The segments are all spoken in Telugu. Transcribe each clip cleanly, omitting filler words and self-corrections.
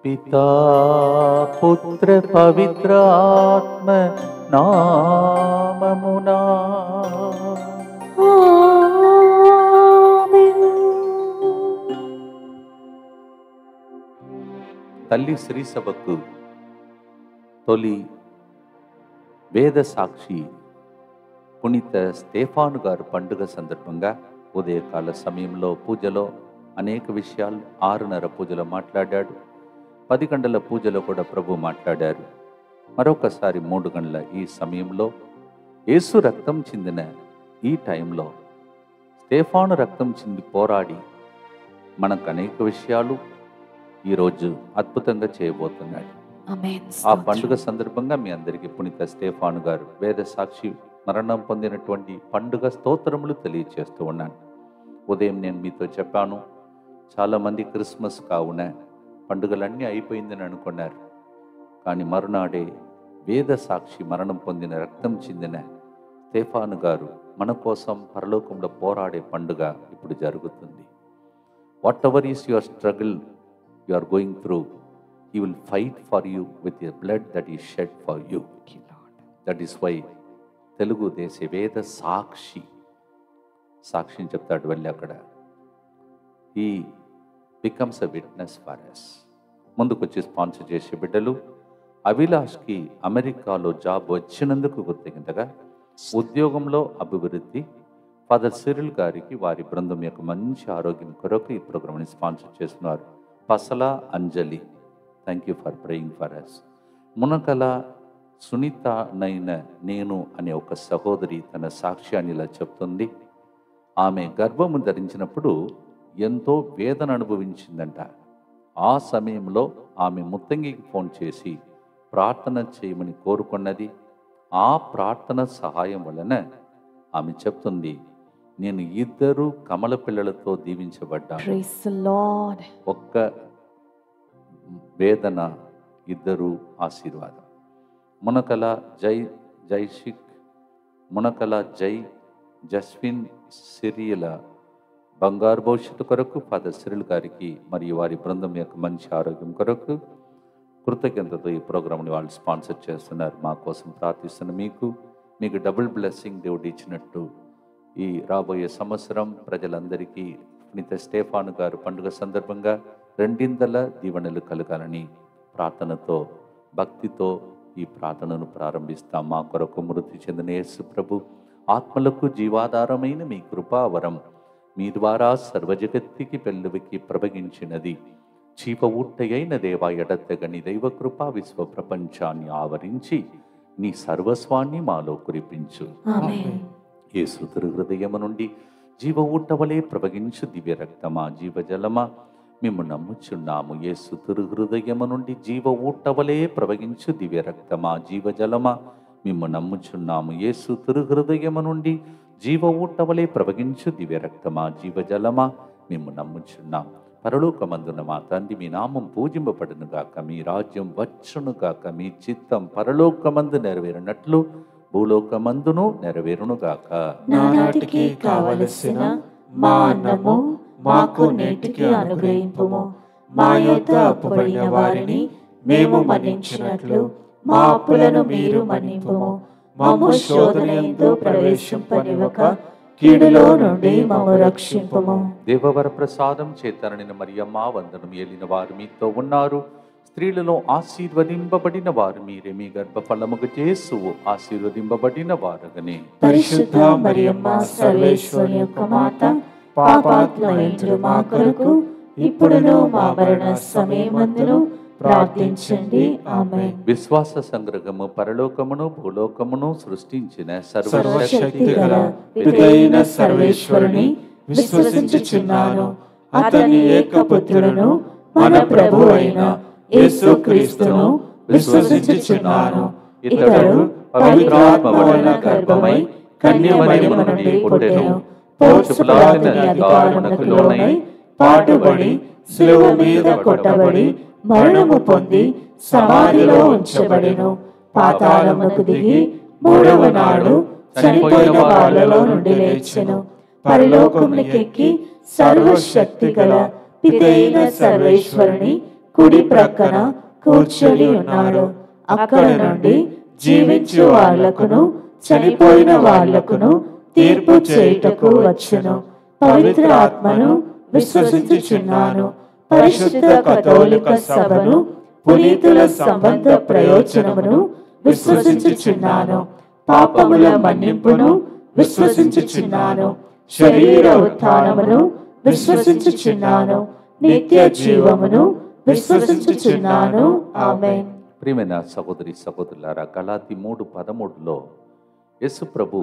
పితా పుత్ర పవిత్రాత్మ నామమునా తల్లి శ్రీ సభకు తొలి వేద సాక్షి పునీత స్టెఫాను గారు పండుగ సందర్భంగా ఉదయకాల సమయంలో పూజలో అనేక విషయాలు 6:30 పూజలో మాట్లాడాడు. 10 గంటల పూజలో కూడా ప్రభు మాట్లాడారు. మరొకసారి 3 గంటల ఈ సమయంలో యేసు రక్తం చిందిన ఈ టైంలో స్టెఫాను రక్తం చింది పోరాడి మనకు అనేక విషయాలు ఈరోజు అద్భుతంగా చేయబోతున్నాడు. ఆ పండుగ సందర్భంగా మీ అందరికీ పునీత స్టెఫాను గారు వేద సాక్షి మరణం పొందినటువంటి పండుగ స్తోత్రములు తెలియచేస్తూ ఉన్నాను. ఉదయం నేను మీతో చెప్పాను, చాలామంది క్రిస్మస్ కావున పండుగలన్నీ అయిపోయిందని అనుకున్నారు. కానీ మరునాడే వేద సాక్షి మరణం పొందిన రక్తం చిందిన స్టెఫాను గారు మన కోసం పరలోకంలో పోరాడే పండుగ ఇప్పుడు జరుగుతుంది. What ever is your struggle you are going through, he will fight for you with the blood that he shed for you. That is why Telugu దేశ వేద సాక్షి చెప్తాడు వెళ్ళి అక్కడ he becomes a witness for us. ముందుకు వచ్చి స్పాన్సర్ చేసే బిడ్డలు, అభిలాష్కి అమెరికాలో జాబ్ వచ్చినందుకు కృతజ్ఞతగా ఉద్యోగంలో అభివృద్ధి, ఫాదర్ సిరిల్ గారికి వారి బృందం యొక్క మంచి ఆరోగ్యం కొరకు ఈ ప్రోగ్రామ్ని స్పాన్సర్ చేస్తున్నారు. Pasala Anjali, thank you for praying for us. Munakala Sunitha నైన నేను అనే ఒక సహోదరి తన సాక్ష్యాన్ని ఇలా చెప్తుంది. ఆమె గర్భము ధరించినప్పుడు ఎంతో వేదన అనుభవించిందంట. ఆ సమయంలో ఆమె ముత్తంగికి ఫోన్ చేసి ప్రార్థన చేయమని కోరుకున్నది. ఆ ప్రార్థన సహాయం వలన ఆమె చెప్తుంది, నేను 2 కమల పిల్లలతో దీవించబడ్డాను. ఒక్క వేదన, 2 ఆశీర్వాదం. మునకల జై జస్విన్ సిరియల బంగారు భవిష్యత్తు కొరకు ఫాదర్ సిరిల్ గారికి మరియు వారి బృందం యొక్క మంచి ఆరోగ్యం కొరకు కృతజ్ఞతతో ఈ ప్రోగ్రామ్ని వాళ్ళు స్పాన్సర్ చేస్తున్నారు. మా కోసం ప్రార్థిస్తున్న మీకు డబుల్ బ్లెస్సింగ్ దేవుడు ఇచ్చినట్టు ఈ రాబోయే సంవత్సరం ప్రజలందరికీ పునీత స్టెఫాను గారు పండుగ సందర్భంగా 2 దీవెనలు కలగాలని ప్రార్థనతో భక్తితో ఈ ప్రార్థనను ప్రారంభిస్తాం. మా కొరకు మృతి చెందిన యేసు ప్రభు ఆత్మలకు జీవాధారమైన మీ కృపావరం మీ ద్వారా సర్వజగత్తికి పెళ్ళువికి ప్రవగించినది. చీప ఊట్టయైన దేవా ఎడతెగని దైవ కృపా విశ్వ ప్రపంచాన్ని ఆవరించి నీ సర్వస్వాన్ని మాలో కురిపించు. యేసు తిరు హృదయము నుండి జీవ ఊటవలే ప్రవగించు దివ్య రక్తమా జీవజలమా మేము నమ్ముచున్నాము. యేసు తిరు హృదయము నుండి జీవ ఊటవలే ప్రవగించు దివ్య రక్తమా జీవజలమా మేము నమ్ముచున్నాము. యేసు తిరు హృదయము నుండి జీవ ఊటవలే ప్రవగించు దివ్య రక్తమా జీవజలమా మేము నమ్ముచున్నాం. పరలోకమందున మా తండ్రి మీ నామం పూజింపబడును గాక, మీ రాజ్యం వచ్చును గాక, మీ చిత్తం పరలోకమందు నెరవేరినట్లు భూలోకమందును నెరవేరునుగాక. నానాటికి కావలసిన మా అన్నము మాకు నేటికి అనుగ్రహింపుము. మా యొద్ద అప్పుబడిన వారిని మేము మన్నించినట్లు మా అప్పులను మీరు మన్నింపుము. మమ్ము శోధనయందు ప్రవేశింపనివ్వక కీడులో నుండి మమ్ము రక్షింపుము. దేవవర ప్రసాదం చేతనని మరియమ్మ వందనం. ఏలిన వారు మీతో ఉన్నారు, స్త్రీలలో ఆశీర్వదింపబడిన వారు మీరే, మీ గర్భఫలముగ యేసువు ఆశీర్వదింపబడిన వారగనే. పరిశుద్ధ మరియమ్మ సర్వేశ్వరుని యొక్క మాత, పాపాత్ములైన మా కొరకు ఇప్పుడును మా మరణ సమయమందును ప్రార్థించండి. ఆమేన్. విశ్వాస సంగ్రహము పరలోకమును భూలోకమును సృష్టించిన సర్వశక్తిగల పితైన సర్వేశ్వరుని విశ్వసించుచున్నాను. అతని ఏకపుత్రులను మన ప్రభు అయిన యేసుక్రీస్తును విశ్వసించుచున్నాను. ఇతడు పవిత్రాత్మ వలన గర్భమై కన్యమరియము నుండి పుట్టెను. పోన్సు పిలాతుని అధికారమునకు లోనై పాటుబడి శిలువ మీద కొట్టబడి మరణము పొంది సమాధిలో ఉంచబడెను. పాతాళమునకు దిగి 3వ నాడు చనిపోయిన వాళ్ళలో నుండి లేచెను. పరలోకమునకెక్కి సర్వశక్తి గల పితైన సర్వేశ్వరుని కుడి ప్రక్కన కూర్చొని ఉన్నాడు. అక్కడ నుండి జీవించు వాళ్లకును చనిపోయిన వాళ్లకును తీర్పు చేయుటకు వచ్చును. పవిత్ర ఆత్మను విశ్వసించుచున్నాను. పరిశుద్ధ కథోలిక సభను, పునీతుల సంబంధ ప్రయోజనమును విశ్వసించుచున్నాను. పాపముల మన్నింపును విశ్వసించుచున్నాను. శరీర ఉత్థానమును విశ్వసించుచున్నాను. నిత్య జీవమును విశ్వసించుచున్నాను. ఆమేన్. ప్రియమైన సహోదరి సహోదరులారా, గలాతీ 3:13లో యేసు ప్రభు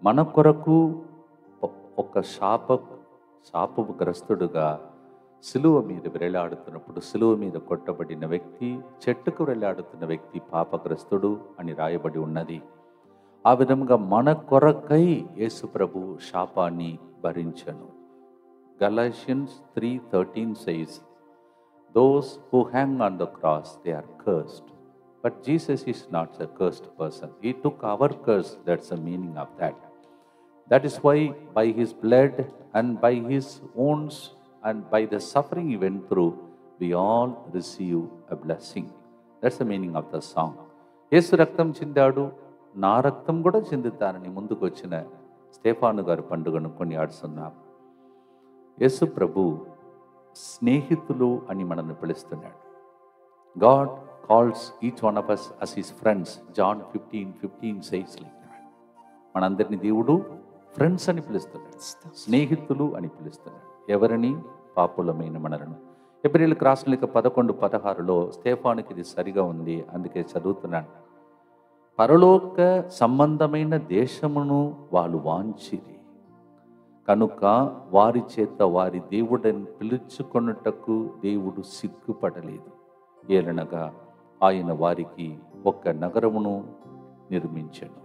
మన కొరకు ఒక శాపపు గ్రస్తుడుగా సిలువ మీద వేలాడుతున్నప్పుడు, సిలువ మీద కొట్టబడిన వ్యక్తి, చెట్టుకు వేలాడుతున్న వ్యక్తి పాపగ్రస్తుడు అని రాయబడి ఉన్నది. ఆ విధంగా మన కొరకై యేసు ప్రభు శాపాన్ని భరించను. Galatians 3:13 says, those who hang on the cross, they are cursed. But Jesus is not a cursed person. He took our curse. That's the meaning of that. That is why by his blood and by his wounds and by the suffering he went through, we all receive a blessing. That's the meaning of the song. యేసు రక్తం చిందాడు, నా రక్తం కూడా చిందుతానని ముందుకు వచ్చిన స్టెఫాను గారు పండుగను కొనియాడుతున్నాం. యేసు ప్రభు స్నేహితులు అని మనల్ని పిలుస్తున్నాడు. God calls each one of us as his friends. John 15:15 says like that. మనందరినీ దేవుడు ఫ్రెండ్స్ అని పిలుస్తున్నాడు, స్నేహితులు అని పిలుస్తున్నాడు. ఎవరిని? పాపులమైన మనలను. హెబ్రీయులకు రాసిన లేఖ 11:16లో స్టెఫానుకి ఇది సరిగా ఉంది, అందుకే చదువుతున్నాను. పరలోక సంబంధమైన దేశమును వాళ్ళు వాంచిరి కనుక వారి చేత వారి దేవుడని పిలుచుకొనుటకు దేవుడు సిగ్గుపడలేదు. ఏలనగా ఆయన వారికి ఒక నగరమును నిర్మించాడు.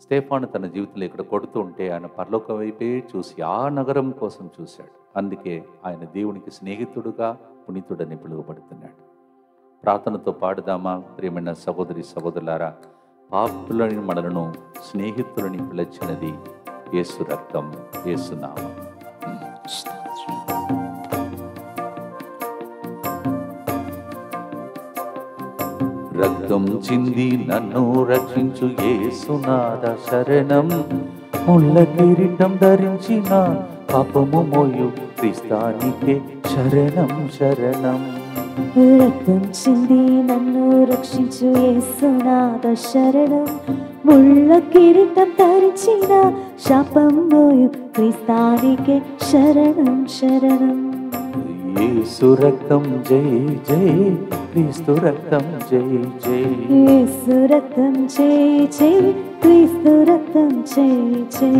స్టెఫాను తన జీవితంలో ఇక్కడ కొడుతూ ఉంటే ఆయన పరలోకం వైపే చూసి ఆ నగరం కోసం చూశాడు. అందుకే ఆయన దేవునికి స్నేహితుడుగా, పునీతుడని పిలువబడుతున్నాడు. ప్రార్థనతో పాడుదామా? ప్రియమైన సహోదరి సహోదరులారా, పాపులని మనలను స్నేహితులని పిలిచినది యేసు రక్తం, యేసు నామం. రక్తం చింది నన్ను రక్షించు యేసునాథ శరణం. ముళ్ళ కిరీటం ధరించిన పాపము మోయు క్రీస్తానికే శరణం శరణం. రక్తం చింది నన్ను రక్షించు యేసునాథ శరణం. ముళ్ళ కిరీటం ధరించిన శాపం మోయు క్రీస్తానికే శరణం శరణం. యేసు రక్తం జై జై, క్రీస్తు రక్తం జై జై. యేసు రక్తం జై జై, క్రీస్తు రక్తం జై జై.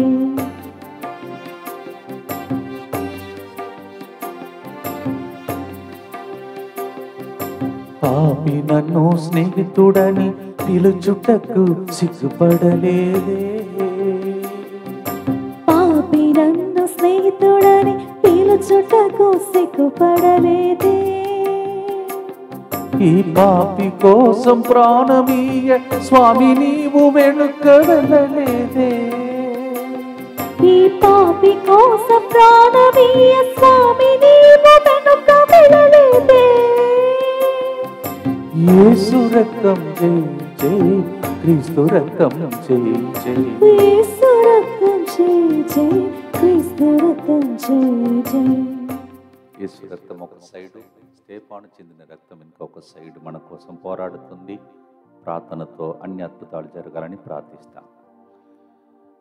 పాపి నన్ను స్నేహితుడని పిలుచుటకు సిగ్గుపడలేదే. పాపి నన్ను స్నేహితుడని పిలుచుటకు సిగ్గుపడలేదే. ఈ పాపి కోసం ప్రాణమీయ స్వామి నీవు వెనుక వెళ్ళలేదే. ఈ పాపి కోసం ప్రాణమీయ స్వామి నీవు వెనుక వెళ్ళలేదే. యేసు రక్తం జై జై, క్రీస్తు రక్తం జై జై. యేసు రక్తం జై జై, క్రీస్తు రక్తం జై జై. యేసు రక్తం ఒక సైడు, స్టెఫాను చెందిన రక్తం ఇంకొక సైడు మన కోసం పోరాడుతుంది. ప్రార్థనతో అన్ని అద్భుతాలు జరగాలని ప్రార్థిస్తాం.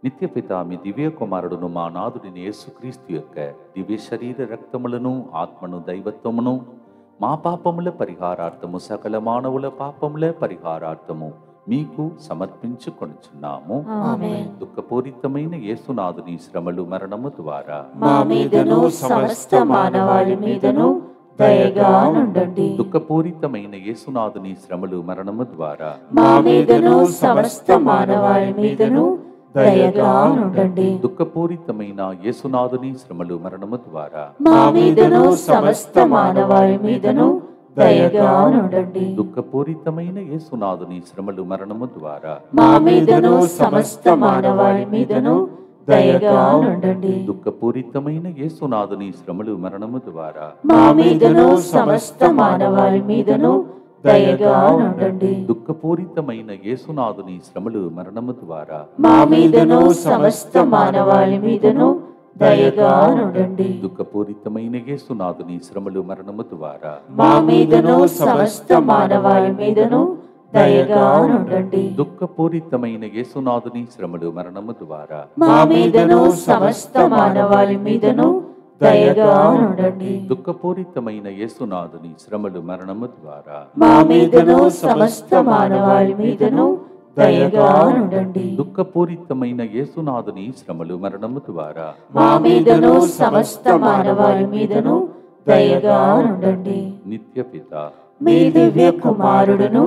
నిత్యపిత మీ దివ్య కుమారుడును మా నాథుడిని యేసుక్రీస్తు యొక్క దివ్య శరీర రక్తములను, ఆత్మను, దైవత్వమును మా పాపముల పరిహారార్థము, సకల మానవుల పాపముల పరిహారార్థము మీకు సమర్పించుకొనుచున్నాము. దుఃఖపూరితమైన యేసునాథుని శ్రమలు, మరణము ద్వారా మా మీదను సమస్త మానవాళి మీదను దయగా నుండండి. దుఃఖపూరితమైన యేసునాథుని శ్రమలు, మరణము ద్వారా మా మీదను సమస్త మానవాళి మీదను దయగా నుండండి. దుఃఖపూరితమైన యేసునాథుని శ్రమలు, మరణము ద్వారా మా మీదను సమస్త మానవాళి మీదను దయగా నుండండి. దుఃఖపూరితమైన యేసునాథుని శ్రమలు, మరణము ద్వారా మా మీదను సమస్త మానవాళి మీదను దయగా నుండండి. దుఃఖపూరితమైన యేసునాథుని శ్రమలు మరణము ద్వారా మా మీదను సమస్త మానవాళి మీదను దయగా నుండండి. దుఃఖపూరితమైన యేసునాథుని శ్రమలు మరణము ద్వారా మా మీదను సమస్త మానవాళి మీదను దయగా నుండండి. దుఃఖపూరితమైన యేసునాథుని శ్రమలు మరణము ద్వారా మా మీదను సమస్త మానవాళి మీదను దయగా నుండండి. దుఃఖపూరితమైన యేసునాథుని శ్రమలు మరణము ద్వారా మా మీదను సమస్త మానవాళి మీదను దయగా నుండండి. దుఃఖపూరితమైన యేసునాథుని శ్రమలు మరణము ద్వారా మా మీదను సమస్త మానవాళి మీదను దయగా నుండండి. దుఃఖపూరితమైన యేసునాథుని శ్రమలు మరణము ద్వారా మా మీదను సమస్త మానవాళి మీదను దయగా నుండండి. నిత్య పిత మీ దివ్య కుమారుడును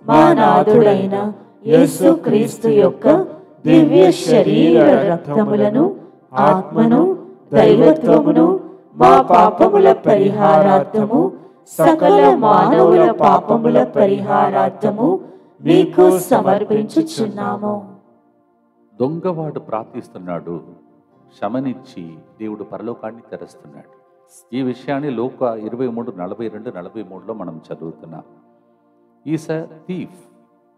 మా నాథుడైన యేసుక్రీస్తు యొక్క దివ్య శరీర రక్తములను ఆత్మను దైవత్వమును మా పాపముల పరిహారార్థము సకల మానవుల పాపముల పరిహారార్థము మీకు సమర్పించుచున్నాము. దొంగవాడు ప్రార్థిస్తున్నాడు, క్షమనిచ్చి దేవుడు పరలోకాన్ని తెరుస్తున్నాడు. ఈ విషయాన్ని లోక 23:42-43లో మనం చదువుతున్నాం. Is a thief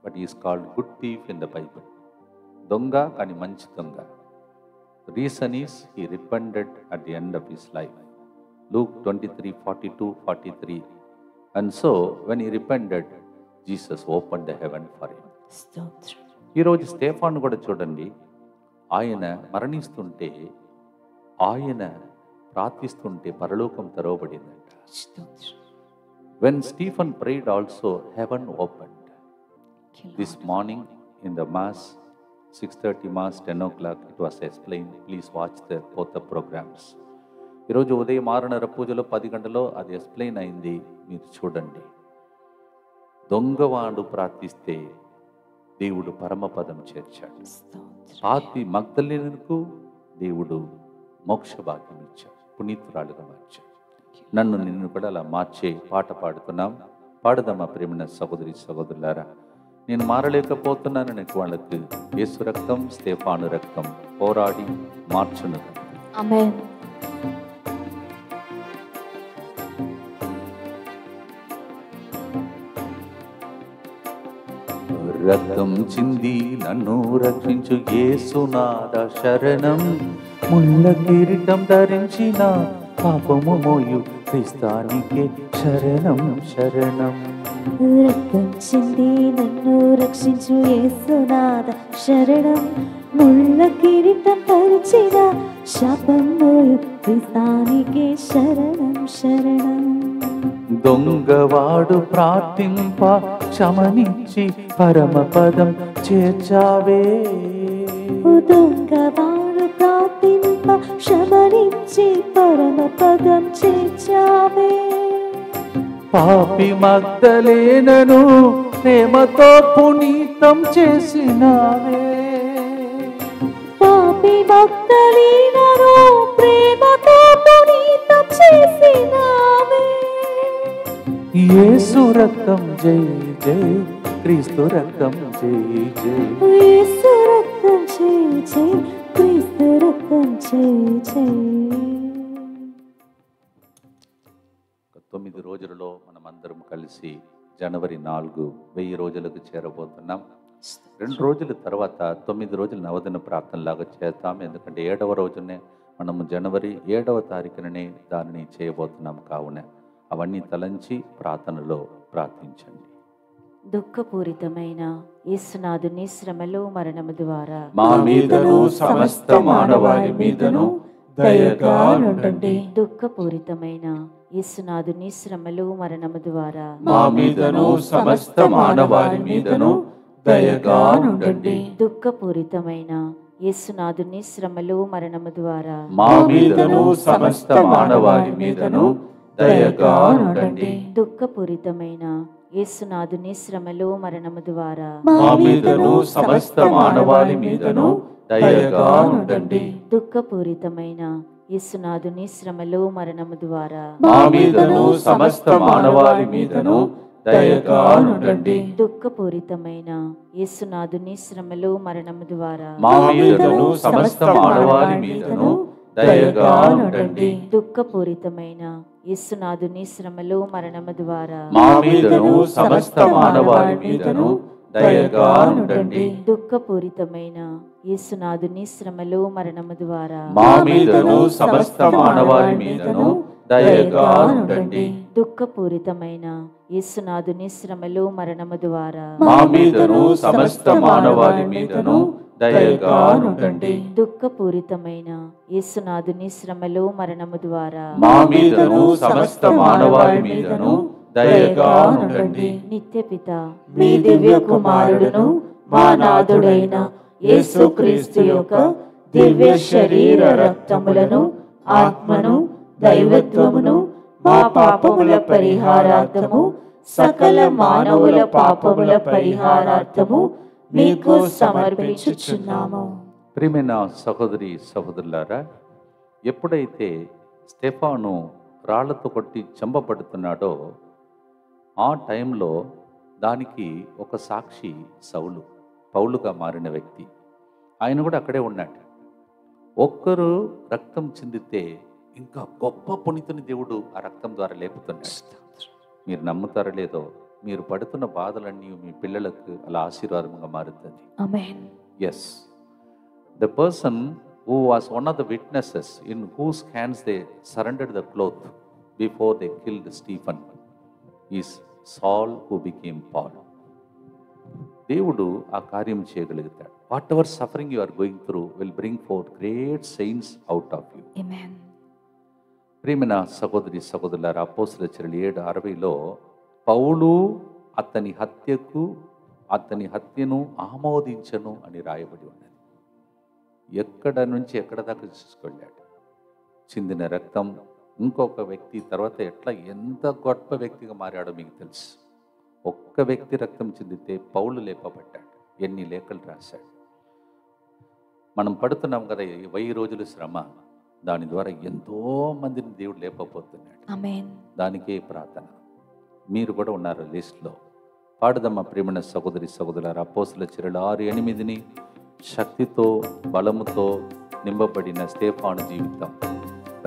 but is called good thief in the Bible. దొంగ కానీ మంచి దొంగ. Reason is he repented at the end of his life. Luke 23:42-43. And so when he repented, Jesus opened the heaven for him. ఈరోజు స్టెఫాను కూడా చూడండి, ఆయన మరణిస్తుంటే, ఆయన ప్రార్థిస్తుంటే పరలోకం తెరవబడిందంట. When Stephen prayed also, heaven opened. This morning in the mass, 6:30 mass, 10 o'clock, it was explained. Please watch both the programs. ఈరోజు ఉదయం 6:30 పూజలో 10 గంటలో అది ఎక్స్ప్లెయిన్ అయింది, మీరు చూడండి. దొంగవాడు ప్రార్థిస్తే దేవుడు పరమపదం చేర్చాడు. పాతి మగ్దలేనుకు దేవుడు మోక్ష భాగ్యం ఇచ్చాడు, పునీతురాలుగా మార్చాడు. నన్ను నిన్ను కూడా అలా మార్చే పాట పాడుతున్నాం. పాడదామా ప్రేమైన సహోదరి సహోదరులారా? నేను మారలేకపోతున్నానని వాళ్ళకి యేసు రక్తం, స్టెఫాను రక్తం పోరాడి మార్చును. ఆమేన్. రక్తం చింది నన్ను రక్షించు యేసునాథ శరణం. ముళ్ళ కిరీటం ధరించిన పాపము మోయు క్రీస్తానికే శరణం శరణం. రక్తం చింది నన్ను రక్షించు యేసునాథ శరణం. ముళ్ళ కిరీటం ధరించిన శాపం మోయు క్రీస్తానికే శరణం శరణం. దొంగవాడు ప్రార్థింప క్షమనిచ్చి పరమపదం చేర్చావే. దొంగవాడు ప్రార్థింప క్షమనిచ్చి పరమపదం చేర్చావే. పాపి మగ్దలేనను ప్రేమతో పునీతం చేసినావే. పాపి మగ్దలేనను ప్రేమతో పునీతం చేసినావే. యేసు రక్తం జై జై, క్రీస్తు రక్తం జై జై. యేసు రక్తం జై జై, క్రీస్తు రక్తం జై జై. 9 రోజులలో మనం అందరం కలిసి జనవరి 4 1000 రోజులకు చేరబోతున్నాం. 2 రోజుల తర్వాత 9 రోజులు నవదిన ప్రార్థనలాగా చేస్తాం. ఎందుకంటే 7వ రోజునే మనము జనవరి 7వ తారీఖుననే దానిని చేయబోతున్నాం. కావున అవన్నీ తలంచి ప్రార్థనలో ప్రార్థించండి. దుఃఖపూరితమైన యేసునాథుని శ్రమలో మరణము ద్వారా మా మీదను సమస్త మానవాళి మీదను దయగా నుండండి. దుఃఖపూరితమైన యేసునాథుని శ్రమలో మరణము ద్వారా మా మీదను సమస్త మానవాళి మీదను దయగా నుండండి. దుఃఖపూరితమైన యేసునాథుని శ్రమలో మరణము ద్వారా మా మీదను సమస్త మానవాళి మీదను దయగా నుండండి. దుఃఖపూరితమైన యేసునాథుని శ్రమలో మరణము ద్వారా మా మీదను సమస్త మానవాళి మీదను దయగా నుండండి. దుఃఖపూరితమైన యేసునాథుని శ్రమలో మరణము ద్వారా మా మీదను సమస్త మానవాళి మీదను దయగా నుండండి. దుఃఖపూరితమైన యేసునాథుని శ్రమలు మరణము ద్వారా మా మీదను సమస్త మానవాళి మీదను దయగా నుండండి. దుఃఖపూరితమైన యేసునాథుని శ్రమలు మరణము ద్వారా మా మీదను సమస్త మానవాళి మీదను దయగా నుండండి. దుఃఖపూరితమైన యేసునాథుని శ్రమలు మరణము ద్వారా మా మీదను సమస్త మానవాళి మీదను దయగా నుండండి. దుఃఖపూరితమైన యేసునాథుని శ్రమలు మరణము ద్వారా మా మీదను సమస్త మానవాళి మీదను దయగా నుండండి. దుఃఖపూరితమైన యేసునాథుని శ్రమలు మరణము ద్వారా మా మీదను సమస్త మానవాళి మీదను దయగా నుండండి. నిత్యపిత మీ దివ్య కుమారుడును మా నాథుడైన యేసుక్రీస్తు యొక్క దివ్య శరీర రక్తములను ఆత్మను దైవత్వమును మా పాపముల పరిహారార్థము సకల మానవుల పాపముల పరిహారార్థము మీకు సమర్పించుచున్నాము. ప్రియమైన సహోదరి సహోదరులారా, ఎప్పుడైతే స్టెఫాను రాళ్లతో కొట్టి చంపబడుతున్నాడో ఆ టైంలో దానికి ఒక సాక్షి సౌలు, పౌలుగా మారిన వ్యక్తి. ఆయన కూడా అక్కడే ఉన్నాడు. ఒక్కరు రక్తం చిందితే ఇంకా గొప్ప పునీతుని దేవుడు ఆ రక్తం ద్వారా లేపుతున్నాడు. మీరు నమ్ముతారో లేదో, మీరు పడుతున్న బాధలన్నీ మీ పిల్లలకు అలా ఆశీర్వాదంగా మారుతుంది. ఆమేన్. Yes, the person who was one of the witnesses in whose hands they surrendered the cloth before they killed Stephen is Saul, who became Paul. దేవుడు ఆ కార్యం చేయగలుగుతాడు. Whatever suffering you are going through will bring forth great saints out of you. Amen. ప్రియమైన సహోదరి సహోదరులారా, అపోస్తలుల చర్యలు 7:60లో పౌలు అతని హత్యను ఆమోదించను అని రాయబడి ఉన్నది. ఎక్కడ నుంచి ఎక్కడ దాకా చూసుకెళ్ళాడు. చిందిన రక్తం ఇంకొక వ్యక్తి తర్వాత ఎంత గొప్ప వ్యక్తిగా మారాడో మీకు తెలుసు. ఒక్క వ్యక్తి రక్తం చిందితే పౌలు లేపబడ్డాడు. ఎన్ని లేఖలు రాశాడు. మనం పడుతున్నాం కదా 1000 రోజుల శ్రమ, దాని ద్వారా ఎంతో మందిని దేవుడు లేపబోతున్నాడు. ఆమేన్. దానికే ప్రార్థన. మీరు కూడా ఉన్నారు లిస్ట్లో. పాడదమ్మ ప్రియమైన సహోదరి సహోదరులారా, అపోస్తలుల చర్యలు 6:8 శక్తితో బలముతో నింపబడిన స్టెఫాను జీవితం,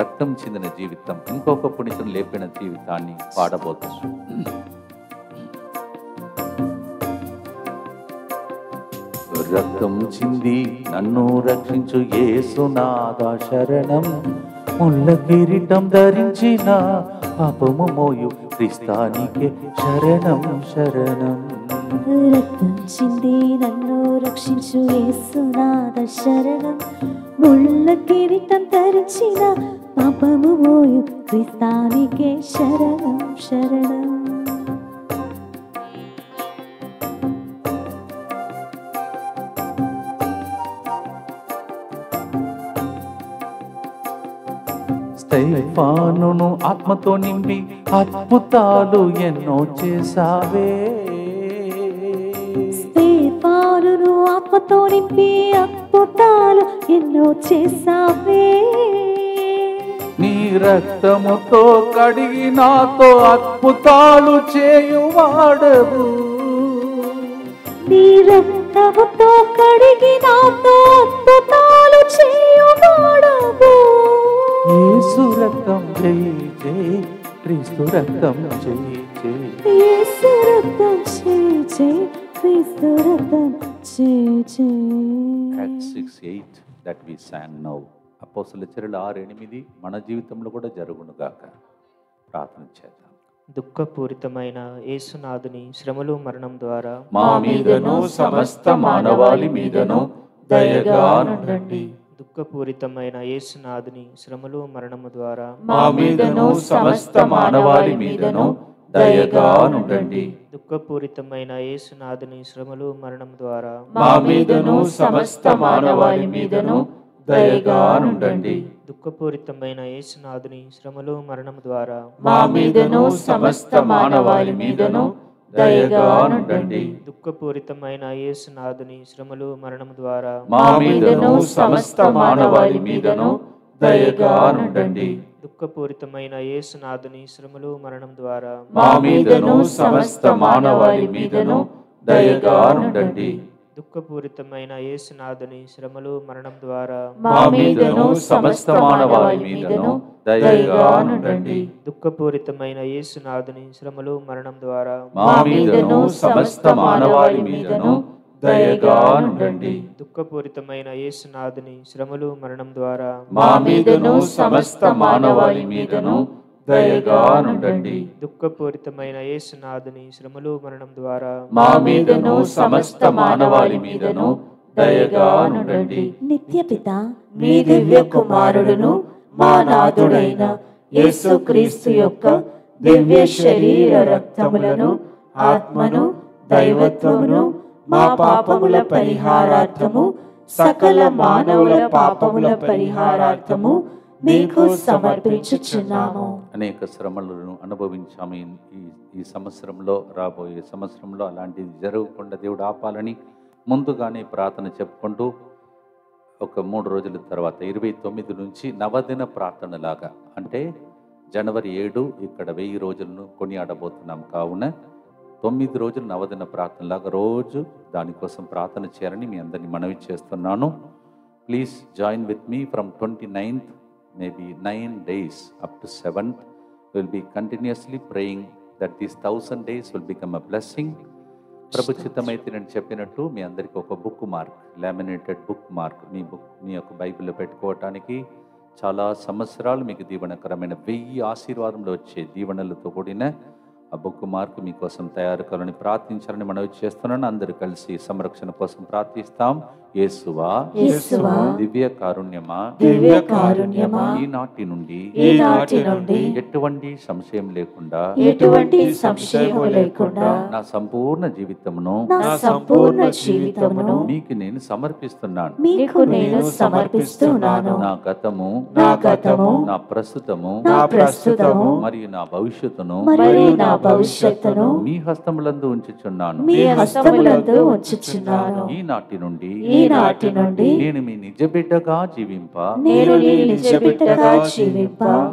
రక్తం చెందిన జీవితం, ఇంకొక పునీతుని లేపిన జీవితాన్ని పాడబోతున్నాం. రక్తం చింది నన్ను రక్షించు యేసునాథ శరణం, ముళ్ళ కిరీటం ధరించిన పాపము మోయు క్రీస్తానికే శరణం శరణం. రక్తం చింది నన్ను రక్షించు యేసునాథ శరణం, ముళ్ళ కిరీటం ధరించిన పాపము మోయు క్రీస్తానికే శరణం శరణం. స్టెఫానును ఆత్మతో నింపి అద్భుతాలు ఎన్నో చేసావే. స్టెఫానును ఆత్మతో నింపి అద్భుతాలు ఎన్నో చేసావే. నీ రక్తముతో కడిగి నాతో అద్భుతాలు చేయువాడవు. నీ రక్తముతో కడిగి నాతో అద్భుతాలు చేయువాడవు. యేసు రక్తం జై జై, క్రీస్తు రక్తం జై జై. యేసు రక్తం జై జై, క్రీస్తు రక్తం జై జై. Acts 6:8 that we sang now. అపోస్తలుల చర్యలు 6:8 మన జీవితంలో కూడా జరుగునుగాక. ప్రార్థన చేద్దాం. దుఃఖపూరితమైన యేసునాథుని శ్రమలు మరణం ద్వారా మా మీదను సమస్త మానవాళి మీదను దయగా నుండండి. దుఃఖపూరితమైన యేసునాథుని శ్రమలు మరణము ద్వారా మా మీదను సమస్త మానవాళి మీదను దయగా నుండండి. దుఃఖపూరితమైన యేసునాథుని శ్రమలు మరణం ద్వారా మా మీదను సమస్త మానవాళి మీదను దయగా నుండండి. దుఃఖపూరితమైన యేసునాథుని శ్రమలు మరణం ద్వారా మా మీదను సమస్త మానవాళి మీదను దయగా నుండండి. దుఃఖపూరితమైన యేసునాథుని శ్రమలు మరణం ద్వారా మా మీదను సమస్త మానవాళి మీదను దయగా నుండండి. దుఃఖపూరితమైన యేసునాథుని శ్రమలు మరణం ద్వారా మా మీదను సమస్త మానవాళి మీదను దయగా నుండండి. దుఃఖపూరితమైన యేసునాథుని శ్రమలు మరణం ద్వారా మా మీదను సమస్త మానవాళి మీదను దయగా నుండండి. దుఃఖపూరితమైన యేసునాథుని శ్రమలు మరణం ద్వారా మా మీదను సమస్త మానవాళి మీదను దయగా నుండండి. దుఃఖపూరితమైన యేసునాథుని శ్రమలు మరణం ద్వారా మా మీదను సమస్త మానవాళి మీదను దయగా నుండండి. దుఃఖపూరితమైన యేసునాథుని శ్రమలు మరణం ద్వారా మా మీదను సమస్త మానవాళి మీదను దయగా నుండండి. నిత్యపిత మీ దివ్య కుమారుడును మా నాథుడైన యేసుక్రీస్తు యొక్క దివ్య శరీర రక్తములను ఆత్మను దైవత్వమును మా పాపముల పరిహారార్థము సకల మానవుల పాపముల పరిహారార్థము మీకు సమర్పించుచున్నాము. అనేక శ్రమలను అనుభవించాము ఈ సంవత్సరంలో, రాబోయే సంవత్సరంలో అలాంటిది జరగకుండా దేవుడు ఆపాలని ముందుగానే ప్రార్థన చెప్పుకుంటూ ఒక 3 రోజుల తర్వాత 29 నుంచి నవదిన ప్రార్థనలాగా, అంటే జనవరి 7 ఇక్కడ 1000 రోజులను కొనియాడబోతున్నాం. కావున 9 రోజులు నవదిన ప్రార్థనలాగా రోజు దానికోసం ప్రార్థన చేయాలని మీ అందరినీ మనవి చేస్తున్నాను. Please join with me from 29th, maybe 9 days up to 7th. We'll be continuously praying that these 1000 days will become a blessing. ప్రభు చిత్తమైతే నేను చెప్పినట్టు మీ అందరికీ ఒక bookmark, laminated bookmark మీ యొక్క బైబిల్లో పెట్టుకోవటానికి చాలా సంవత్సరాలు మీకు దీవెనకరమైన 1000 ఆశీర్వాదంలో వచ్చే దీవెనలతో కూడిన ఆ బుక్ మార్క్ మీకోసం తయారు కావాలని ప్రార్థించాలని మనవి చేస్తున్నాను. అందరూ కలిసి సంరక్షణ కోసం ప్రార్థిస్తాం. యేసువా దివ్య కారుణ్యమా ఈనాటి నుండి ఎటువంటి సంశయం లేకుండా నా సంపూర్ణ జీవితమును మీకు నేను సమర్పిస్తున్నాను. నా గతము నా ప్రస్తుతము మరియు నా భవిష్యత్తును మీ హస్తములందు ఉంచుచున్నాను. ఈనాటి నుండి నేను మీ నిజ బిడ్డగా జీవింప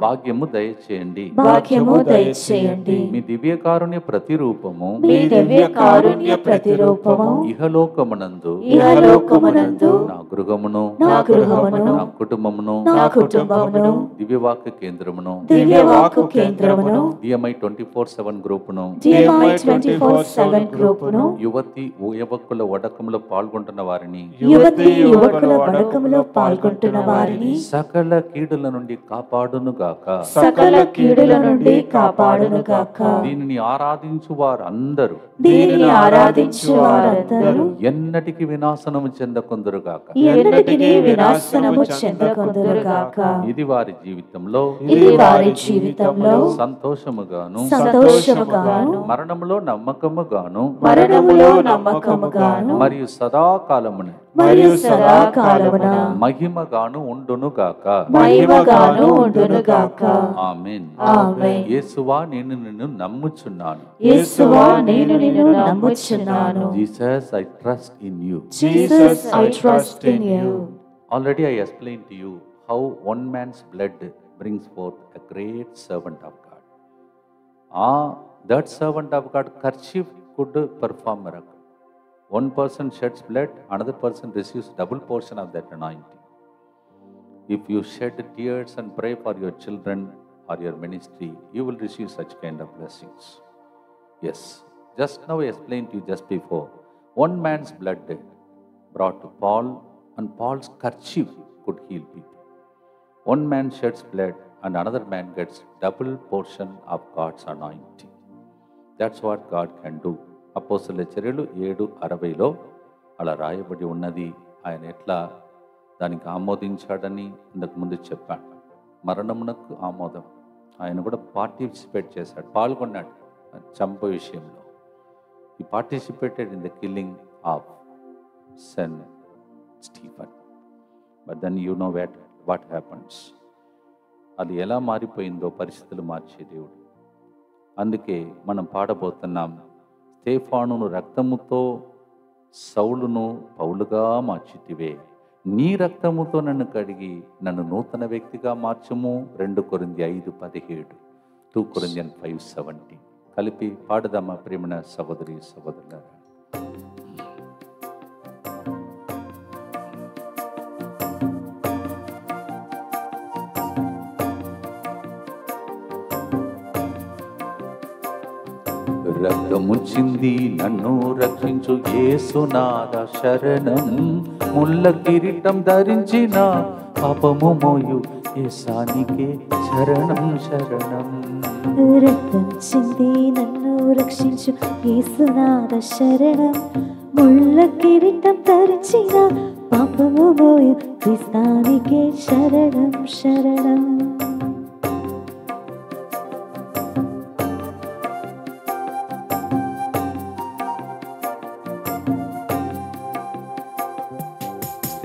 భాగ్యము దయచేయండి. మీ దివ్య కారుణ్య ప్రతిరూపము ఇహలోకమునందు నా గృహమును నా కుటుంబమును దివ్యవాక్య కేంద్రమును DMI 24/7 గ్రూపును యువతి యువకుల వడకంలో పాల్గొంటున్న వారిని సకల కీడుల నుండి కాపాడును గాక. దీనిని ఆరాధించు వారందరూ ఎన్నటికి వినాశనము చెందకొందురు గాక. ఇది వారి జీవితంలో సంతోషముగాను మరణములో నమ్మకముగాను మరియు సదాకాలమున మహిమగాను ఉండును గాక. ఆమేన్. యేసువా నేను నిన్ను నమ్ముచున్నాను. Jesus I trust in you. Already I explained to you how one man's blood brings forth a great servant of God. That servant of God, kerchief, could perform miracle. One person sheds blood, another person receives double portion of that anointing. If you shed tears and pray for your children or your ministry, you will receive such kind of blessings. Yes, just now I explained to you just before. One man's blood brought to Paul, and Paul's kerchief could heal people. One man sheds blood and another man gets double portion of God's anointing. That's what God can do. అపోస్తలుల చర్యలు 7:60 అలా రాయబడి ఉన్నది. ఆయన ఎట్లా దానికి ఆమోదించాడని ఇంతకు ముందు చెప్పాడు. మరణమునకు ఆమోదం, ఆయన కూడా పార్టిసిపేట్ చేశాడు, పాల్గొన్నాడు చంప విషయంలో. ఈ participated in the killing of Saint Stephen. But then you know what happens. అది ఎలా మారిపోయిందో పరిస్థితులు మార్చే దేవుడు. అందుకే మనం పాడబోతున్నాం, స్తేఫానును రక్తముతో సౌలును పౌలుగా మార్చితివే, నీ రక్తముతో నన్ను కడిగి నన్ను నూతన వ్యక్తిగా మార్చుము. 2 కొరింథీ 5:17, 2 కొరింథియన్ 5:17. కలిపి పాడుదామా ప్రియమైన సహోదరి సహోదరులారా. రక్తముచ్చింది నన్ను రక్షించు యేసునాథ శరణం. ముళ్ళ కిరీటం ధరించిన పాపము మోయు యేసానికే శరణం శరణం. రక్తం చింది నన్ను రక్షించు యేసునాథ శరణం. ముళ్ళ కిరీటం ధరించిన పాపము మోయు యేసానికే శరణం శరణం.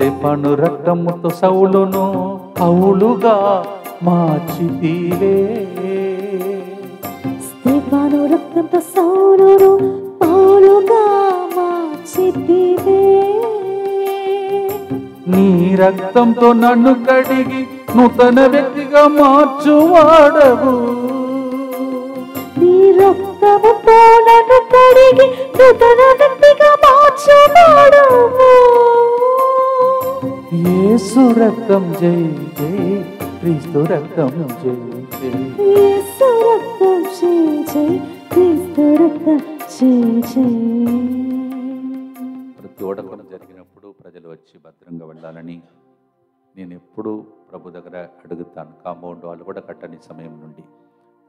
స్తెఫను రక్తముతో సౌలును పౌలుగా మార్చితివే. స్తెఫను రక్తంతో సౌలును పౌలుగా మార్చితివే. నీ రక్తంతో నన్ను కడిగి నూతన వ్యక్తిగా మార్చువాడవు. నీ రక్తముతో నన్ను కడిగి నూతన వ్యక్తిగా మార్చువాడవు. యేసు రక్తం జై జై, క్రీస్తు రక్తం జై జై. యేసు రక్తం జై జై, క్రీస్తు రక్తం జై జై. ప్రతి ఓడకొన జరిగినప్పుడు ప్రజలు వచ్చి భద్రంగా వెళ్ళాలని నేను ఎప్పుడూ ప్రభు దగ్గర అడుగుతాను. కాంపౌండ్ వాళ్ళు కూడా కట్టని సమయం నుండి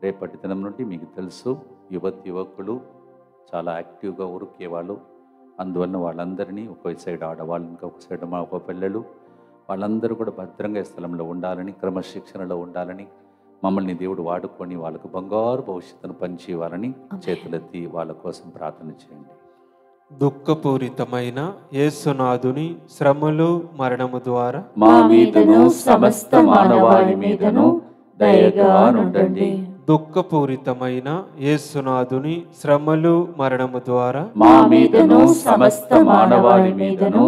రేపటి దినం నుండి మీకు తెలుసు యువకులు చాలా యాక్టివ్గా ఉరికేవాళ్ళు. అందువలన వాళ్ళందరినీ ఒక సైడ్ ఆడవాళ్ళు, ఇంకొక సైడ్ మా ఒక పిల్లలు, వాళ్ళందరూ కూడా భద్రంగా ఈ స్థలంలో ఉండాలని, క్రమశిక్షణలో ఉండాలని, మమ్మల్ని దేవుడు వాడుకొని వాళ్ళకు బంగారు భవిష్యత్తును పంచి ఇవ్వాలని చేతులెత్తి వాళ్ళ కోసం ప్రార్థన చేయండి. దుఃఖపూరితమైన యేసునాథుని శ్రమలు మరణము ద్వారా మా మీదను సమస్త మానవాళి మీదను దయగా నుండండి. దుఃఖపూరితమైన యేసునాథుని శ్రమలు మరణము ద్వారా మా మీదను సమస్త మానవాళి మీదను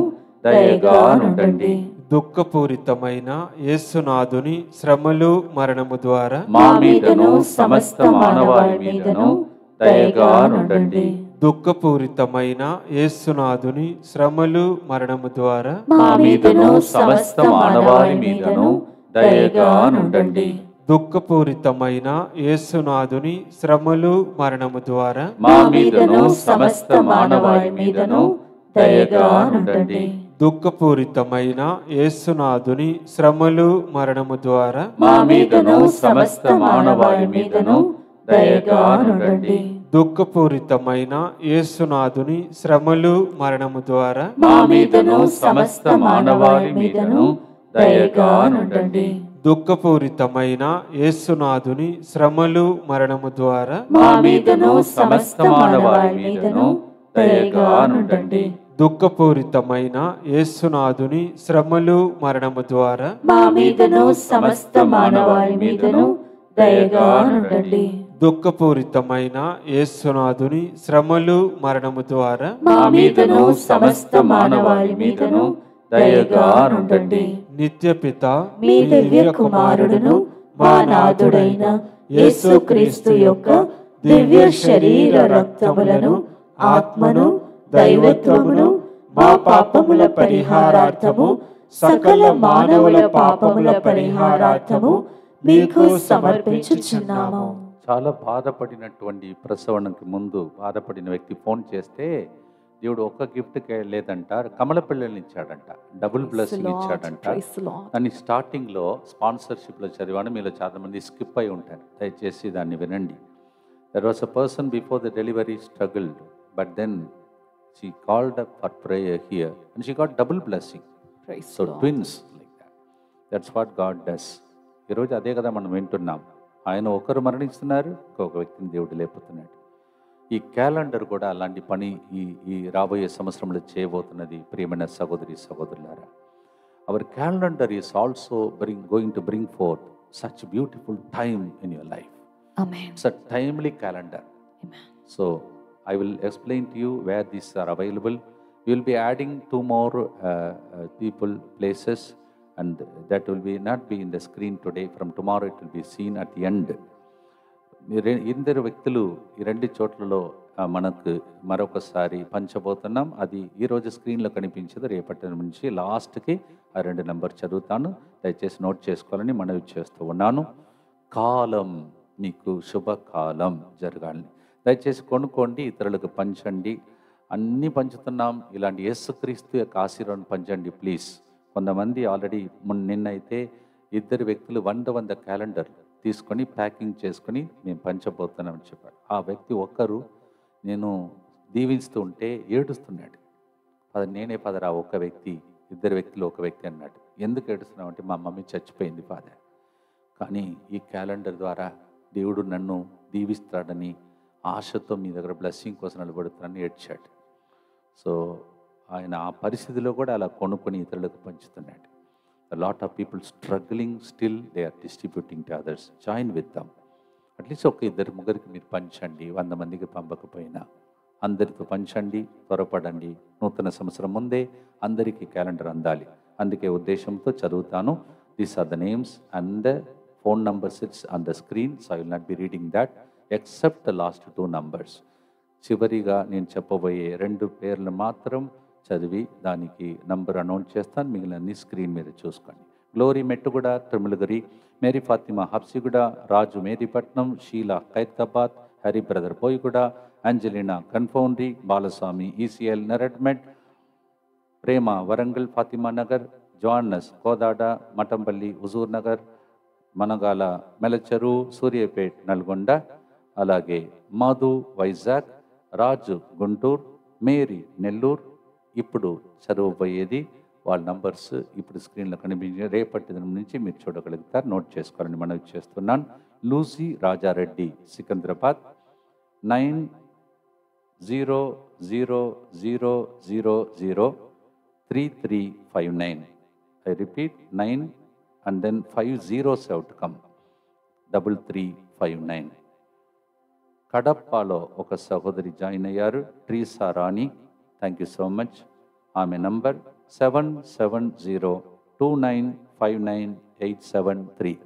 దయగా నుండండి. దుఃఖపూరితమైన యేసునాథుని శ్రమలు మరణము ద్వారా మా మీదను సమస్త మానవాళి మీదను దయగా నుండండి. దుఃఖపూరితమైన యేసునాథుని శ్రమలు మరణము ద్వారా మా మీదను సమస్త మానవాళి మీదను దయగా నుండండి. దుఃఖపూరితమైన యేసునాథుని శ్రమలు మరణము ద్వారా మా మీదను సమస్త మానవాళి మీదను దయగా నుండండి. దుఃఖపూరితమైన యేసునాథుని శ్రమలు మరణము ద్వారా మా మీదను సమస్త మానవాళి మీదను దయగా నుండండి. దుఃఖపూరితమైన యేసునాథుని శ్రమలు మరణము ద్వారా మా మీదను సమస్త మానవాళి మీదను దయగా నుండండి. దుఃఖపూరితమైన యేసునాథుని శ్రమలు మరణము ద్వారా మా మీదను సమస్త మానవాళి మీదను దయగా నుండండి. దుఃఖపూరితమైన యేసునాథుని శ్రమలు మరణము ద్వారా మా మీదను సమస్త మానవాళి మీదను దయగా నుండండి. దుఃఖపూరితమైన యేసునాథుని శ్రమలు మరణము ద్వారా మా మీదను సమస్త మానవాళి మీదను దయగా నుండండి. నిత్యపిత మీ దివ్య కుమారుడును మా నాథుడైన యేసుక్రీస్తు యొక్క దివ్య శరీర రక్తములను, ఆత్మను, దైవత్వమును మా పాపముల పరిహారార్థము, సకల మానవుల పాపముల పరిహారార్థము మీకు సమర్పించుచున్నాము. చాలా బాధపడినటువంటి ప్రసవనకి ముందు బాధపడిన వ్యక్తి ఫోన్ చేస్తే దేవుడు ఒక్క గిఫ్ట్కే లేదంట, కమల పిల్లల్ని ఇచ్చాడంట, డబుల్ బ్లెస్సింగ్ ఇచ్చాడంట. దాన్ని స్టార్టింగ్లో స్పాన్సర్షిప్లో చదివాను. మీలో చాలా మంది స్కిప్ అయి ఉంటారు, దయచేసి దాన్ని వినండి. There was a person before the delivery struggled, but then she called up for prayer here and she got double blessing. So twins like that. That's what God does. ఈరోజు అదే కదా మనం వింటున్నాం. ఆయన ఒకరు మరణిస్తున్నారు, ఇంకొక వ్యక్తిని దేవుడు లేపుతున్నాడు. ఈ క్యాలెండర్ కూడా అలాంటి పని ఈ రాబోయే సంవత్సరంలో చేయబోతున్నది. ప్రియమైన సహోదరి సహోదరులారా, our calendar is also going to bring forth such beautiful time in your life. It's a timely calendar. So I will explain to you where these are available. We'll be adding 2 more people, places, and that will be not be in the screen today. From tomorrow it will be seen at the end. ఇద్దరు వ్యక్తులు ఈ 2 చోట్లలో మనకు మరొకసారి పంచబోతున్నాం. అది ఈరోజు స్క్రీన్లో కనిపించదు. రేపటి నుంచి లాస్ట్కి ఆ 2 నెంబర్ చదువుతాను. దయచేసి నోట్ చేసుకోవాలని మనవి చేస్తూ ఉన్నాను. కాలం మీకు శుభకాలం జరగాలని దయచేసి కొనుక్కోండి, ఇతరులకు పంచండి. అన్నీ పంచుతున్నాం. ఇలాంటి యేసుక్రీస్తు యొక్క ఆశీర్వాదం పంచండి ప్లీజ్. కొంతమంది ఆల్రెడీ నిన్నైతే 2 వ్యక్తులు 100 క్యాలెండర్ తీసుకొని ప్యాకింగ్ చేసుకొని మేము పంచబోతున్నామని చెప్పాడు. ఆ వ్యక్తి ఒక్కరు నేను దీవిస్తూ ఉంటే ఏడుస్తున్నాడు. నేనే ఫాదర్, ఆ ఒక్క వ్యక్తి, 2 వ్యక్తులు ఒక వ్యక్తి అన్నాడు. ఎందుకు ఏడుస్తున్నావు అంటే మా మమ్మీ చచ్చిపోయింది ఫాదర్, కానీ ఈ క్యాలెండర్ ద్వారా దేవుడు నన్ను దీవిస్తాడని ఆశతో మీ దగ్గర బ్లెస్సింగ్ కోసం నిలబడుతానని ఏడ్చాడు. సో ఆయన ఆ పరిస్థితిలో కూడా అలా కొనుక్కొని ఇతరులకు పంచుతున్నాడు. A lot of people struggling, still they are distributing to others. Join with them. At least ఒక 2-3 మీరు పంచండి. 100 మందికి పంపకపోయినా అందరితో పంచండి, త్వరపడండి. నూతన సంవత్సరం ముందే అందరికీ క్యాలెండర్ అందాలి. అందుకే ఉద్దేశంతో చదువుతాను. These are the names and the phone numbers it's on the screen. So I will not be reading that except the last 2 numbers. చివరిగా నేను చెప్పబోయే 2 పేర్లు మాత్రం చదివి దానికి నంబర్ అనౌన్స్ చేస్తాను. మిగిలిన స్క్రీన్ మీద చూసుకోండి. Glory Mettuguda, Tirumalagiri, Mary Fatima Habsiguda, Raju Maripatnam, Sheela Khairatabad, Hari brother Boiguda, Angelina Gunfoundry, Balaswamy ECIL Neredmet, Prema Warangal Fatima Nagar, Jonas Kodada, Mathampally Huzur Nagar, Managala Mellacheruvu, Suryapet Nalgonda, అలాగే మధు వైజాగ్, రాజు గుంటూరు, మేరీ నెల్లూరు. ఇప్పుడు చదవబోయేది వాళ్ళ నంబర్స్ ఇప్పుడు స్క్రీన్లో కనిపించే. రేపటి దినం నుంచి మీరు చూడగలుగుతారు. నోట్ చేసుకోవాలని మనవి చేస్తున్నాను. Lucy Rajareddy Secunderabad 9000003359. I repeat 9 and then 5 zeros have to come. 3359. కడపలో ఒక సహోదరి జాయిన్ అయ్యారు, Treesa Rani. Thank you so much. ఆమె number 7702959873.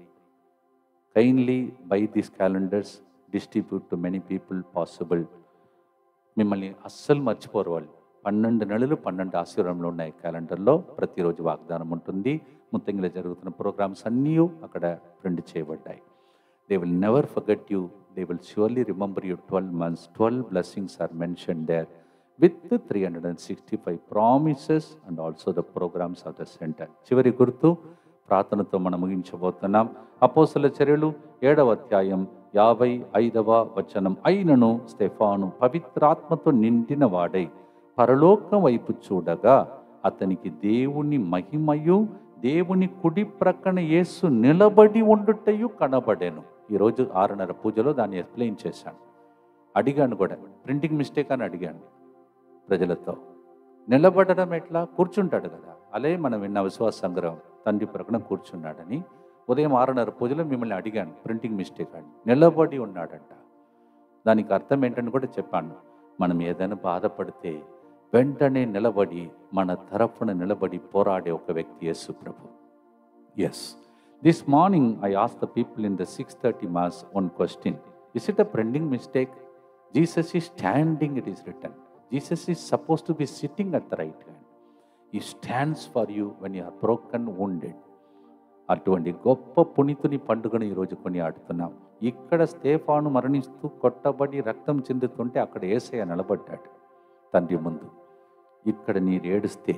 Kindly buy these calendars, distribute to many people possible. మిమ్మల్ని అస్సలు మర్చిపోరు వాళ్ళు. 12 నెలలు 12 ఆశీర్వాదంలో ఉన్నాయి క్యాలెండర్లో. ప్రతిరోజు వాగ్దానం ఉంటుంది. ముత్తంగిలో జరుగుతున్న ప్రోగ్రామ్స్ అన్నీ అక్కడ ప్రింట్ చేయబడ్డాయి. They will never forget you. They will surely remember you. 12 months, 12 blessings are mentioned there with 365 promises and also the programs of the center. చివరి గుర్తు ప్రార్థనతో మనం ముగించబోతున్నాం. అపోస్తలుల చర్యలు 7వ అధ్యాయం 55వ వచనం. అయినను స్టెఫాను పవిత్రాత్మతో నిండిన వాడై పరలోకం వైపు చూడగా అతనికి దేవుని మహిమయు దేవుని కుడి ప్రక్కన యేసు నిలబడి ఉండుటయు కనబడెను. ఈరోజు 6:30 పూజలో దాన్ని ఎక్స్ప్లెయిన్ చేశాను. అడిగాను కూడా, ప్రింటింగ్ మిస్టేక్ అని అడిగాను ప్రజలతో. నిలబడడం ఎట్లా? కూర్చుంటాడు కదా. అలాగే మనం విన్న విశ్వాస సంగ్రహం తండ్రి ప్రక్కన కూర్చున్నాడని ఉదయం 6:30 పూజలో మిమ్మల్ని అడిగాను, ప్రింటింగ్ మిస్టేక్ అని. నిలబడి ఉన్నాడంట. దానికి అర్థం ఏంటని కూడా చెప్పాను. మనం ఏదైనా బాధపడితే వెంటనే నిలబడి మన తరఫున నిలబడి పోరాడే ఒక వ్యక్తి యేసు ప్రభు. Yes, this morning I ask the people in the 6:30 mass one question. Is it a printing mistake? Jesus is standing, it is written. Jesus is supposed to be sitting at the right hand. He stands for you when you are broken, wounded. అటువంటి గొప్ప పునీతుని పండుగను ఈరోజు కొనియాడుతున్నాం. ఇక్కడ స్టెఫాను మరణిస్తూ కొట్టబడి రక్తం చెందుతుంటే అక్కడ యేసయ్య నిలబడ్డాడు తండ్రి ముందు. ఇక్కడ నీరు ఏడుస్తే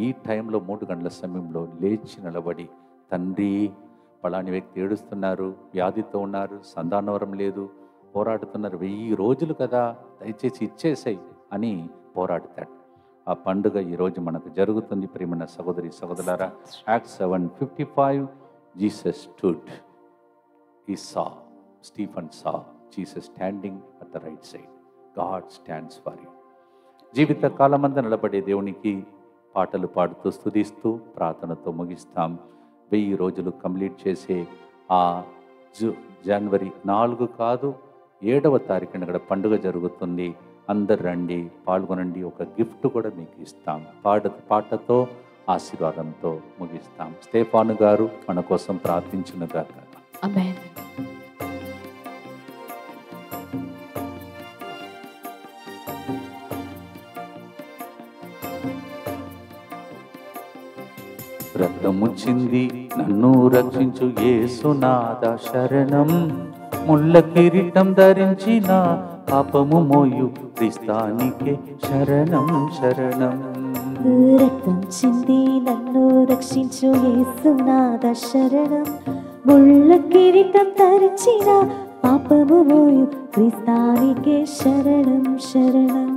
ఈ టైంలో 3 గంటల సమయంలో లేచి నిలబడి, తండ్రి పలాని వ్యక్తి ఏడుస్తున్నారు, వ్యాధితో ఉన్నారు, సంతానవరం లేదు, పోరాడుతున్నారు, 1000 రోజులు కదా, దయచేసి ఇచ్చేసాయి అని పోరాడతాడు. ఆ పండుగ ఈరోజు మనకు జరుగుతుంది. ప్రియమైన సహోదరి సహోదరులారా, Acts 7:55 Jesus stood. He saw, Stephen saw Jesus standing at the right side. God stands for you. జీవిత కాలమంతా నిలబడే దేవునికి పాటలు పాడుతూ స్తుతిస్తూ ప్రార్థనతో ముగిస్తాం. 1000 రోజులు కంప్లీట్ చేసే ఆ జనవరి 4 కాదు 7వ తారీఖున ఇక్కడ పండుగ జరుగుతుంది. అందరు రండి, పాల్గొనండి. ఒక గిఫ్ట్ కూడా మీకు ఇస్తాం. పాటతో ఆశీర్వాదంతో ముగిస్తాం. స్టెఫాను గారు మన కోసం ప్రార్థించిన గాక. ఆమేన్. రక్తముచ్చింది నన్ను రక్షించు యేసునాథ శరణం. ముళ్ళ కిరీటం ధరించిన పాపము మోయు క్రీస్తానికే శరణం శరణం. రక్తం చింది నన్ను రక్షించు యేసునాథ శరణం. ముళ్ళ కిరీటం ధరించిన పాపము మోయు క్రీస్తానికే శరణం శరణం.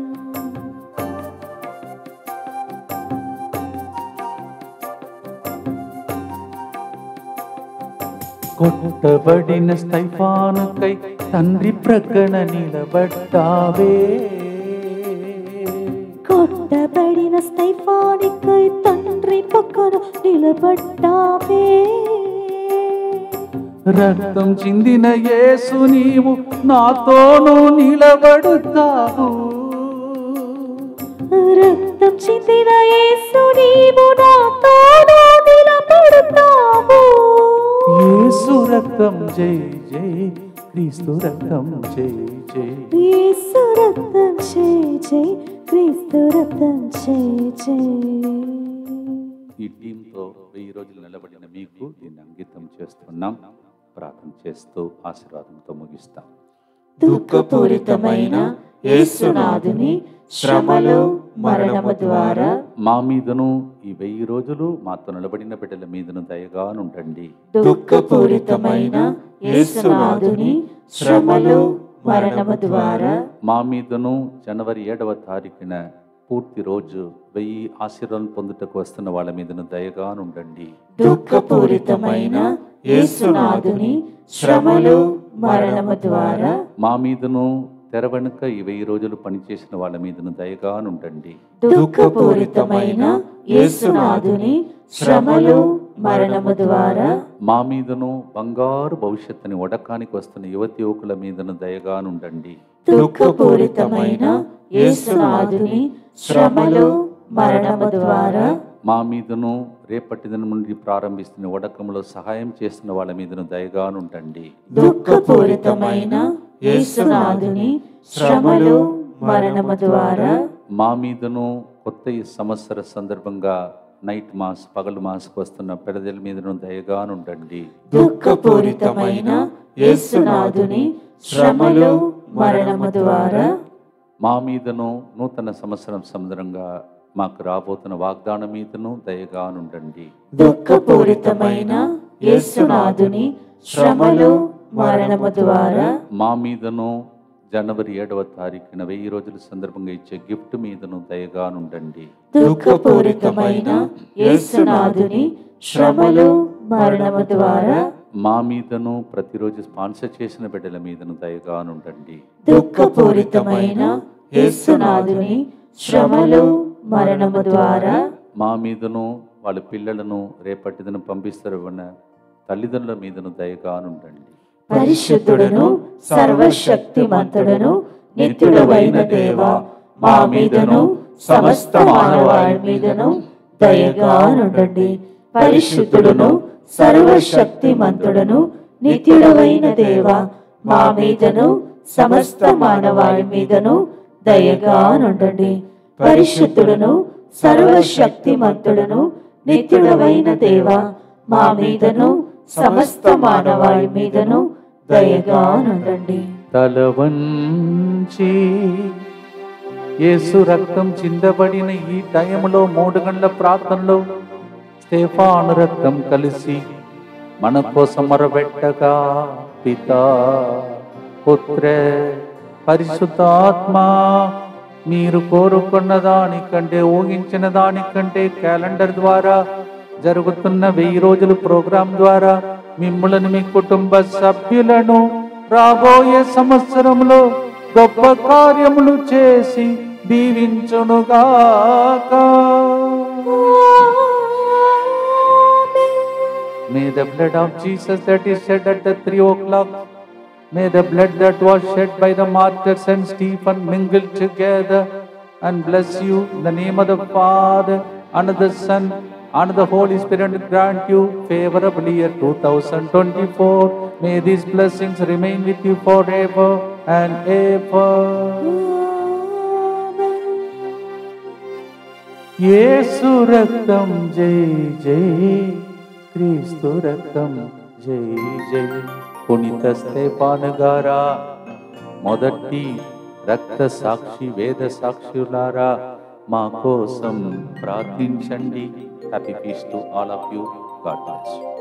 కొట్టబడిన స్తెఫానుకై తండ్రి ప్రక్కన నిలబడ్డావే. కొట్టబడిన స్తెఫానుకై తండ్రి పక్కన నిలబడ్డావే. రక్తం చిందిన యేసు నీవు నాతోనూ నిలబడుతావు. రక్తం చిందిన యేసు నీవు నాతోనూ నిలబడుతావు. యేసు రక్తం జై జై, క్రీస్తు రక్తం జై జై. యేసు రక్తం జై జై, క్రీస్తు రక్తం జై జై. ఈ టీంతో 1000 రోజులు నిలబడిన మీకు దీన్ని అంకితం చేస్తున్నాం. ప్రార్థన చేస్తూ ఆశీర్వాదంతో ముగిస్తాం. దుఃఖపూరితమైన యేసునాథుని శ్రమలు మరణము ద్వారా మా మీదను ఈ 1000 రోజులు మాతో నిలబడిన బిడ్డల మీదను దయగానుండండి. దుఃఖపూరితమైన యేసునాథుని శ్రమలు మరణము ద్వారా మా మీదను జనవరి 7వ తారీఖున పూర్తి రోజు 1000 ఆశీర్వాదం పొందుటకు వస్తున్న వాళ్ళ మీదను దయగానుండండి. దుఃఖపూరితమైన యేసునాథుని శ్రమలు మరణము ద్వారా మా మీదను తెర వెనుక ఈ 1000 రోజులు పనిచేసిన వాళ్ళ మీదను దయగానుండండి. దుఃఖపూరితమైన యేసునాథుని శ్రమలు మరణము ద్వారా మా మీదను బంగారు భవిష్యత్తుని వడకానికి వస్తున్న యువతి యువకుల మీదను దయగానుండండి. దుఃఖపూరితమైన యేసునాథుని శ్రమలు మరణము ద్వారా మా మీదను రేపటి దినం నుండి ప్రారంభిస్తున్న వడకంలో సహాయం చేస్తున్న వాళ్ళ మీదను దయగానుండండి. దుఃఖపూరితమైన యేసునాథుని శ్రమలు మరణము ద్వారా మా మీదను కొత్త ఈ సంవత్సర సందర్భంగా నైట్ మాస్ పగలు మాస్కు వస్తున్న పెద్దల మీదను దయగానుండండి. దుఃఖపూరితమైన యేసునాథుని శ్రమలు మరణము ద్వారా మా మీదను నూతన సంవత్సరం సందర్భంగా మాకు రాబోతున్న వాగ్దానం మీదను దయగానుండండి. దుఃఖపూరితమైన యేసునాథుని శ్రమలు మరణము ద్వారా మా మీదను జనవరి 7వ తారీఖున 1000 రోజుల సందర్భంగా ఇచ్చే గిఫ్ట్ మీదను దయగానుండండి. దుఃఖపూరితమైన యేసునాథుని శ్రమలు మరణము ద్వారా మా మీదను ప్రతిరోజు స్పాన్సర్ చేసిన బిడ్డల మీదను దయగానుండండి. దుఃఖపూరితమైన యేసునాథుని శ్రమలు మరణము ద్వారా మా మీదను వాళ్ళ పిల్లలను రేపటి దినం పంపిస్తారు తల్లిదండ్రుల మీదను దయగానుండండి. పరిశుద్ధుడును సర్వశక్తిమంతుడును నిత్యుడవైన దేవా, మా మీదను సమస్త మానవాళి మీదను దయగానుండండి. పరిశుద్ధుడును సర్వశక్తిమంతుడును నిత్యుడవైన దేవా, మా మీదను సమస్త మానవాళి మీదను దయగానుండండి. పరిశుద్ధుడును సర్వశక్తిమంతుడును నిత్యుడవైన దేవా, మా మీదను సమస్త మానవాళి మీదను దయగానుండండి. తల వంచి యేసు రక్తం చిందబడిన ఈ టైంలో 3 గంటల ప్రార్థనలో స్టెఫాను రక్తం కలిసి మన కోసం మొరబెట్టగా పితా పుత్ర పరిశుద్ధాత్మ మీరు కోరుకున్న దానికంటే ఊహించిన దానికంటే క్యాలెండర్ ద్వారా జరుగుతున్న 1000 రోజుల ప్రోగ్రాం ద్వారా మిమ్మల్ని మీ కుటుంబ సభ్యులను రాబోయే సంవత్సరంలో గొప్ప కార్యములు చేసి దీవించునుగాక. May the blood of Jesus that is shed at the 3 o'clock May the blood that was shed by the martyrs and Stephen mingle together and bless you in the name of the Father, and of the Son, and of the Holy Spirit, and grant you favorably year 2024. May these blessings remain with you forever and ever. యేసు రక్తం జై జై, క్రీస్తు రక్తం జై జై. పునీత స్తేఫాను గారా, మొదటి రక్త సాక్షి వేద సాక్షులారా, మా కోసం ప్రార్థించండి. Happy peace to all of you. God bless you.